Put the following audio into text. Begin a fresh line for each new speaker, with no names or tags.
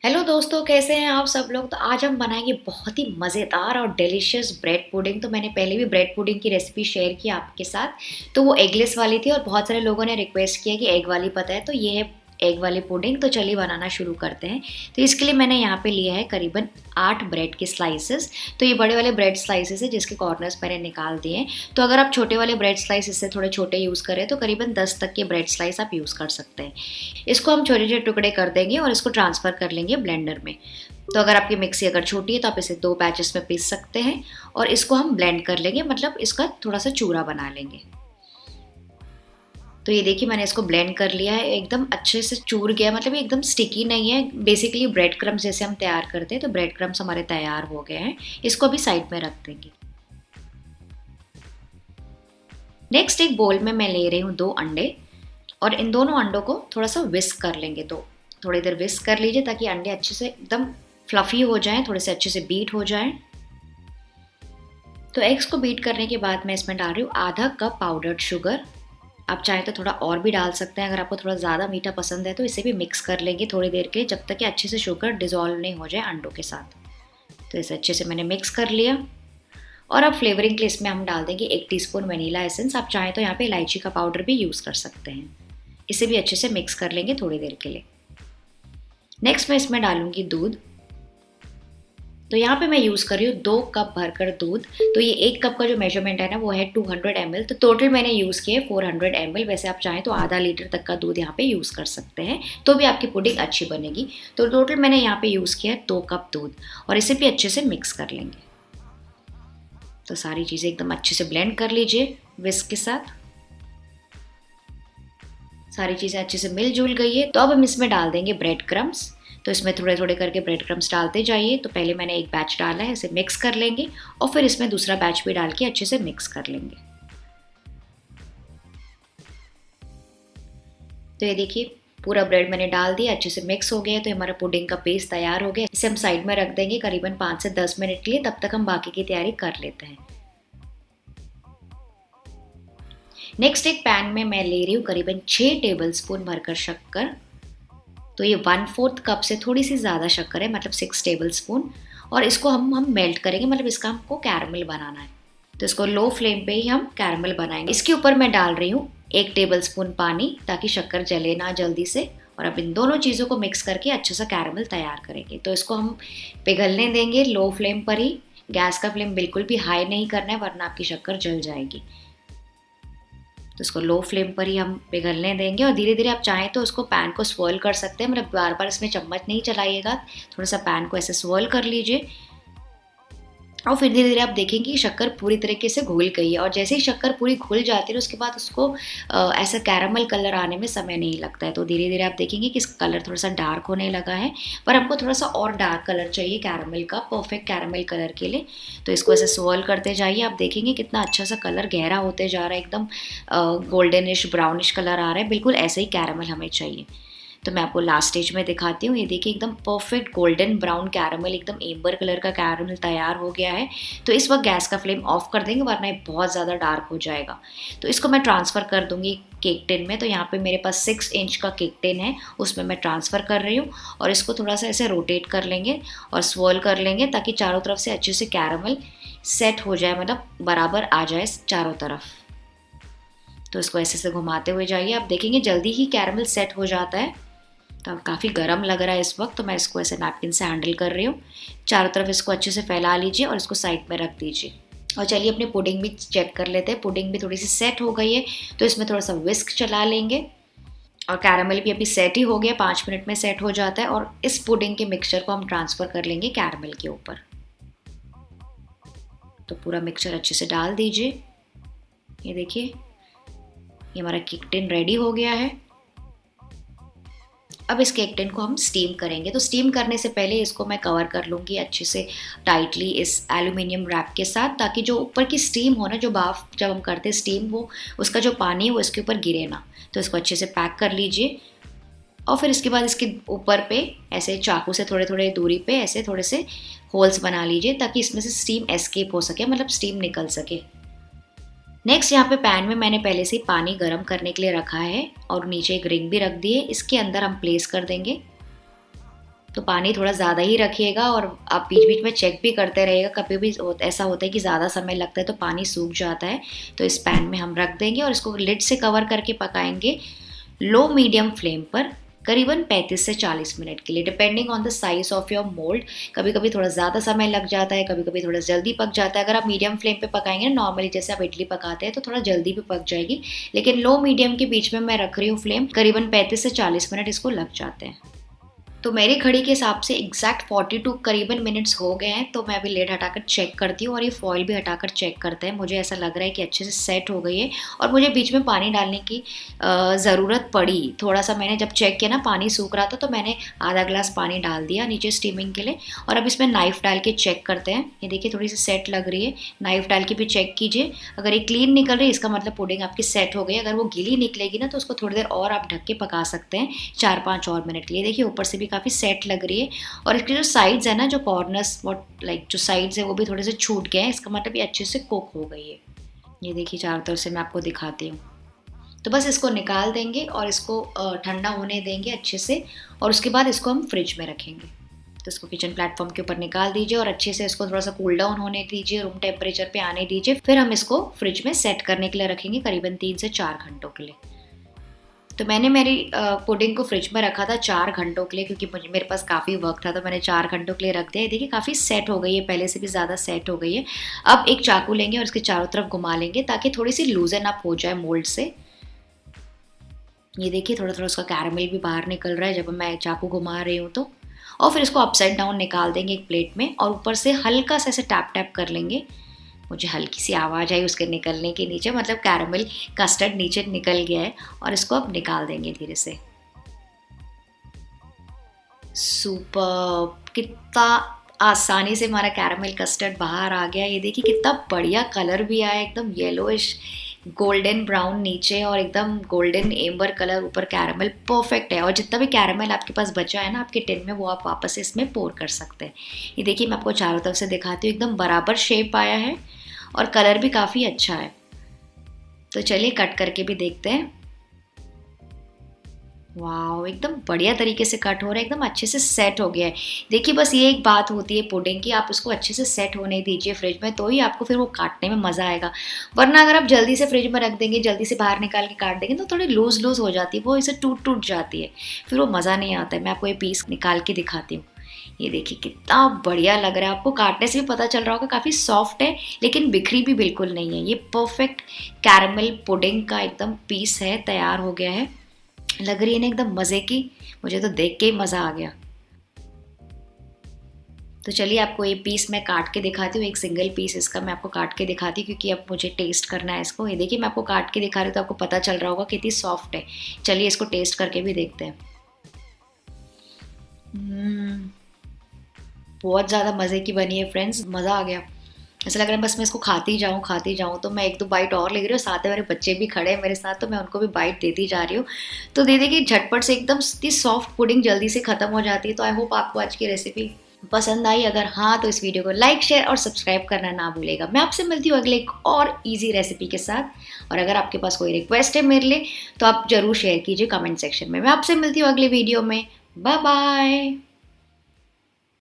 Hello दोस्तों, कैसे हैं आप सब लोग। तो आज हम बनाएंगे बहुत ही मज़ेदार और डिलीशियस ब्रेड पुडिंग। तो मैंने पहले भी ब्रेड पुडिंग की रेसिपी शेयर की आपके साथ, तो वो एगलेस वाली थी और बहुत सारे लोगों ने रिक्वेस्ट किया कि एग वाली पता है, तो ये है एग वाली पुडिंग। तो चलिए बनाना शुरू करते हैं। तो इसके लिए मैंने यहाँ पे लिया है करीबन 8 ब्रेड के स्लाइसेस। तो ये बड़े वाले ब्रेड स्लाइसेस है जिसके कॉर्नर्स मैंने निकाल दिए हैं। तो अगर आप छोटे वाले ब्रेड स्लाइस इससे थोड़े छोटे यूज़ करें तो करीबन 10 तक के ब्रेड स्लाइस आप यूज़ कर सकते हैं। इसको हम छोटे छोटे टुकड़े कर देंगे और इसको ट्रांसफ़र कर लेंगे ब्लेंडर में। तो अगर आपकी मिक्सी अगर छोटी है तो आप इसे 2 बैचेस में पीस सकते हैं और इसको हम ब्लेंड कर लेंगे, मतलब इसका थोड़ा सा चूरा बना लेंगे। तो ये देखिए मैंने इसको ब्लेंड कर लिया है, एकदम अच्छे से चूर गया, मतलब ये एकदम स्टिकी नहीं है। बेसिकली ब्रेड क्रम्स जैसे हम तैयार करते हैं, तो ब्रेड क्रम्स हमारे तैयार हो गए हैं। इसको अभी साइड में रख देंगे। नेक्स्ट एक बोल में मैं ले रही हूँ 2 अंडे और इन दोनों अंडों को थोड़ा सा विस्क कर लेंगे। तो थोड़ी देर विस्क कर लीजिए ताकि अंडे अच्छे से एकदम फ्लफ़ी हो जाएं, थोड़े से अच्छे से बीट हो जाएं। तो एग्स को बीट करने के बाद मैं इसमें डाल रही हूँ आधा कप पाउडर्ड शुगर। आप चाहें तो थोड़ा और भी डाल सकते हैं। अगर आपको थोड़ा ज़्यादा मीठा पसंद है तो इसे भी मिक्स कर लेंगे थोड़ी देर के लिए, जब तक कि अच्छे से शुगर डिज़ोल्व नहीं हो जाए अंडों के साथ। तो इसे अच्छे से मैंने मिक्स कर लिया और अब फ्लेवरिंग के लिए इसमें हम डाल देंगे 1 टीस्पून वनीला एसेंस। आप चाहें तो यहाँ पे इलायची का पाउडर भी यूज़ कर सकते हैं। इसे भी अच्छे से मिक्स कर लेंगे थोड़ी देर के लिए। नेक्स्ट मैं इसमें डालूंगी दूध। तो यहाँ पे मैं यूज़ कर रही हूँ 2 कप भरकर दूध। तो ये 1 कप का जो मेजरमेंट है ना वो है 200 ml। तो टोटल मैंने यूज़ किए 400 ml। वैसे आप चाहें तो आधा लीटर तक का दूध यहाँ पे यूज़ कर सकते हैं, तो भी आपकी पुडिंग अच्छी बनेगी। तो टोटल मैंने यहाँ पे यूज़ किया 2 कप दूध और इसे भी अच्छे से मिक्स कर लेंगे। तो सारी चीज़ें एकदम अच्छे से ब्लेंड कर लीजिए विस्क के साथ। सारी चीज़ें अच्छे से मिलजुल गई है। तो अब हम इसमें डाल देंगे ब्रेड क्रम्स। तो इसमें थोड़े थोड़े करके ब्रेड क्रम्स डालते जाइए। तो पहले मैंने एक बैच डाला है, इसे मिक्स कर लेंगे और फिर इसमें दूसरा बैच भी डाल के अच्छे से मिक्स कर लेंगे। तो ये देखिए पूरा ब्रेड मैंने डाल दिया, अच्छे से मिक्स हो गया। तो हमारा पुडिंग का पेस्ट तैयार हो गया। इसे हम साइड में रख देंगे करीबन 5 से 10 मिनट के लिए। तब तक हम बाकी की तैयारी कर लेते हैं। नेक्स्ट एक पैन में मैं ले रही हूँ करीबन 6 टेबल स्पून भरकर शक्कर। तो ये 1/4 कप से थोड़ी सी ज़्यादा शक्कर है, मतलब 6 टेबल स्पून। और इसको हम मेल्ट करेंगे, मतलब इसका हमको कैरमल बनाना है। तो इसको लो फ्लेम पे ही हम कैरमल बनाएंगे। इसके ऊपर मैं डाल रही हूँ 1 टेबल स्पून पानी ताकि शक्कर जले ना जल्दी से। और अब इन दोनों चीज़ों को मिक्स करके अच्छा सा कैरमल तैयार करेंगे। तो इसको हम पिघलने देंगे लो फ्लेम पर ही। गैस का फ्लेम बिल्कुल भी हाई नहीं करना है वरना आपकी शक्कर जल जाएगी। तो इसको लो फ्लेम पर ही हम पिघलने देंगे और धीरे धीरे आप चाहें तो उसको पैन को स्वर्ल कर सकते हैं, मतलब बार बार इसमें चम्मच नहीं चलाइएगा। थोड़ा सा पैन को ऐसे स्वर्ल कर लीजिए और फिर धीरे धीरे आप देखेंगे कि शक्कर पूरी तरीके से घुल गई है। और जैसे ही शक्कर पूरी घुल जाती है उसके बाद उसको ऐसा कैरामल कलर आने में समय नहीं लगता है। तो धीरे धीरे आप देखेंगे कि इसका कलर थोड़ा सा डार्क होने लगा है, पर हमको थोड़ा सा और डार्क कलर चाहिए कैरामल का, परफेक्ट कैरामल कलर के लिए। तो इसको ऐसे स्वर्ल करते जाइए। आप देखेंगे कितना अच्छा सा कलर गहरा होते जा रहा है, एकदम गोल्डनिश ब्राउनिश कलर आ रहा है। बिल्कुल ऐसे ही कैरामल हमें चाहिए। तो मैं आपको लास्ट स्टेज में दिखाती हूँ। ये देखिए एकदम परफेक्ट गोल्डन ब्राउन कैरमल, एकदम एम्बर कलर का कैरमल तैयार हो गया है। तो इस वक्त गैस का फ्लेम ऑफ कर देंगे वरना ये बहुत ज़्यादा डार्क हो जाएगा। तो इसको मैं ट्रांसफ़र कर दूँगी केक टिन में। तो यहाँ पे मेरे पास 6 इंच का केक टिन है, उसमें मैं ट्रांसफ़र कर रही हूँ। और इसको थोड़ा सा ऐसे रोटेट कर लेंगे और स्वर्ल कर लेंगे ताकि चारों तरफ से अच्छे से कैरमल सेट हो जाए, मतलब बराबर आ जाए चारों तरफ। तो इसको ऐसे से घुमाते हुए जाइए। आप देखेंगे जल्दी ही कैरमल सेट हो जाता है। तो काफ़ी गर्म लग रहा है इस वक्त, तो मैं इसको ऐसे नैपकिन से हैंडल कर रही हूँ। चारों तरफ इसको अच्छे से फैला लीजिए और इसको साइड में रख दीजिए। और चलिए अपनी पुडिंग भी चेक कर लेते हैं। पुडिंग भी थोड़ी सी सेट हो गई है, तो इसमें थोड़ा सा विस्क चला लेंगे। और कैरमल भी अभी सेट ही हो गया, 5 मिनट में सेट हो जाता है। और इस पुडिंग के मिक्सचर को हम ट्रांसफ़र कर लेंगे कैरमल के ऊपर। तो पूरा मिक्सचर अच्छे से डाल दीजिए। ये देखिए ये हमारा केक टिन रेडी हो गया है। अब इस केक टिन को हम स्टीम करेंगे। तो स्टीम करने से पहले इसको मैं कवर कर लूँगी अच्छे से टाइटली इस एल्यूमिनियम रैप के साथ, ताकि जो ऊपर की स्टीम हो ना, जो भाप जब हम करते हैं स्टीम, वो उसका जो पानी है वो इसके ऊपर गिरे ना। तो इसको अच्छे से पैक कर लीजिए और फिर इसके बाद इसके ऊपर पे ऐसे चाकू से थोड़े थोड़े दूरी पे ऐसे थोड़े से होल्स बना लीजिए ताकि इसमें से स्टीम एस्केप हो सके, मतलब स्टीम निकल सके। नेक्स्ट यहाँ पे पैन में मैंने पहले से ही पानी गर्म करने के लिए रखा है और नीचे एक रिंग भी रख दी है। इसके अंदर हम प्लेस कर देंगे तो पानी थोड़ा ज़्यादा ही रखिएगा और आप बीच बीच में चेक भी करते रहिएगा। कभी भी ऐसा होता है कि ज़्यादा समय लगता है तो पानी सूख जाता है। तो इस पैन में हम रख देंगे और इसको लिड से कवर करके पकाएंगे लो मीडियम फ्लेम पर करीबन 35 से 40 मिनट के लिए, depending on the size of your mould. कभी कभी थोड़ा ज़्यादा समय लग जाता है, कभी कभी थोड़ा जल्दी पक जाता है। अगर आप मीडियम फ्लेम पे पकाएंगे ना, नॉर्मली जैसे आप इडली पकाते हैं, तो थोड़ा जल्दी भी पक जाएगी। लेकिन लो मीडियम के बीच में मैं रख रही हूँ फ्लेम, करीबन 35 से 40 मिनट इसको लग जाते हैं। तो मेरी घड़ी के हिसाब से एग्जैक्ट 42 करीबन मिनट्स हो गए हैं। तो मैं अभी लेड हटाकर चेक करती हूँ और ये फॉइल भी हटाकर चेक करते हैं। मुझे ऐसा लग रहा है कि अच्छे से सेट हो गई है और मुझे बीच में पानी डालने की ज़रूरत पड़ी। थोड़ा सा मैंने जब चेक किया ना पानी सूख रहा था, तो मैंने आधा ग्लास पानी डाल दिया नीचे स्टीमिंग के लिए। और अब इसमें नाइफ़ डाल के चेक करते हैं। ये देखिए थोड़ी सी सेट लग रही है, नाइफ़ डाल के भी चेक कीजिए। अगर ये क्लीन निकल रही है, इसका मतलब पुडिंग आपकी सेट हो गई। अगर वो गीली निकलेगी ना, तो उसको थोड़ी देर और आप ढक के पका सकते हैं, 4-5 और मिनट के लिए। देखिए ऊपर से भी काफ़ी सेट लग रही है और इसके जो साइड्स है ना, जो कॉर्नर्स जो साइड्स है वो भी थोड़े से छूट गए हैं। इसका मतलब ये अच्छे से कुक हो गई है। ये देखिए चारों तरफ से मैं आपको दिखाती हूँ। तो बस इसको निकाल देंगे और इसको ठंडा होने देंगे अच्छे से और उसके बाद इसको हम फ्रिज में रखेंगे। तो इसको किचन प्लेटफॉर्म के ऊपर निकाल दीजिए और अच्छे से इसको थोड़ा सा कूल डाउन होने दीजिए, रूम टेम्परेचर पे आने दीजिए। फिर हम इसको फ्रिज में सेट करने के लिए रखेंगे करीबन 3 से 4 घंटों के लिए। तो मैंने मेरी पुडिंग को फ्रिज में रखा था 4 घंटों के लिए, क्योंकि मेरे पास काफ़ी वक्त था, तो मैंने 4 घंटों के लिए रख दिया। देखिए काफ़ी सेट हो गई है, पहले से भी ज़्यादा सेट हो गई है। अब एक चाकू लेंगे और इसके चारों तरफ घुमा लेंगे ताकि थोड़ी सी लूजन अप हो जाए मोल्ड से। ये देखिए थोड़ा थोड़ा उसका कैरामल भी बाहर निकल रहा है जब मैं चाकू घुमा रही हूँ तो। और फिर इसको अपसाइड डाउन निकाल देंगे एक प्लेट में और ऊपर से हल्का सा ऐसे टैप टैप कर लेंगे। मुझे हल्की सी आवाज़ आई उसके निकलने के नीचे, मतलब कैरामल कस्टर्ड नीचे निकल गया है। और इसको अब निकाल देंगे धीरे से। सुपर, कितना आसानी से हमारा कैरामल कस्टर्ड बाहर आ गया। ये देखिए कितना बढ़िया कलर भी आया, एकदम येलोइश गोल्डन ब्राउन नीचे और एकदम गोल्डन एम्बर कलर ऊपर। कैरामल परफेक्ट है। और जितना भी कैरामल आपके पास बचा है ना आपके टिन में, वो आप वापस इसमें पोर कर सकते हैं। ये देखिए मैं आपको चारों तरफ से दिखाती हूँ, एकदम बराबर शेप आया है और कलर भी काफ़ी अच्छा है। तो चलिए कट करके भी देखते हैं। वाह, एकदम बढ़िया तरीके से कट हो रहा है, एकदम अच्छे से सेट हो गया है। देखिए बस ये एक बात होती है पुडिंग की, आप उसको अच्छे से सेट होने दीजिए फ्रिज में, तो ही आपको फिर वो काटने में मज़ा आएगा। वरना अगर आप जल्दी से फ्रिज में रख देंगे, जल्दी से बाहर निकाल के काट देंगे तो थोड़ी लूज लूज हो जाती है, वो इसे टूट टूट जाती है, फिर वो मज़ा नहीं आता है। मैं आपको ये पीस निकाल के दिखाती हूँ। ये देखिए कितना बढ़िया लग रहा है, आपको काटने से भी पता चल रहा होगा काफ़ी सॉफ्ट है, लेकिन बिखरी भी बिल्कुल नहीं है। ये परफेक्ट कैरामल पुडिंग का एकदम पीस है, तैयार हो गया है। लग रही है ना एकदम मज़े की, मुझे तो देख के ही मज़ा आ गया। तो चलिए आपको ये पीस मैं काट के दिखाती हूँ, एक सिंगल पीस इसका मैं आपको काट के दिखाती हूँ, क्योंकि अब मुझे टेस्ट करना है इसको। ये देखिए मैं आपको काट के दिखा रही हूँ तो आपको पता चल रहा होगा कितनी सॉफ्ट है। चलिए इसको टेस्ट करके भी देखते हैं। बहुत ज़्यादा मज़े की बनी है फ्रेंड्स, मज़ा आ गया। ऐसा लग रहा है बस मैं इसको खाती जाऊँ। तो मैं 1-2 बाइट और ले रही हूँ, साथ में मेरे बच्चे भी खड़े हैं मेरे साथ, तो मैं उनको भी बाइट देती जा रही हूँ। तो दे देखिए झटपट से एकदम इतनी सॉफ्ट पुडिंग जल्दी से ख़त्म हो जाती है। तो आई होप आपको आज की रेसिपी पसंद आई। अगर हाँ तो इस वीडियो को लाइक शेयर और सब्सक्राइब करना ना भूलेगा। मैं आपसे मिलती हूँ अगले एक और ईजी रेसिपी के साथ। और अगर आपके पास कोई रिक्वेस्ट है मेरे लिए तो आप ज़रूर शेयर कीजिए कमेंट सेक्शन में। मैं आपसे मिलती हूँ अगले वीडियो में। Bye bye.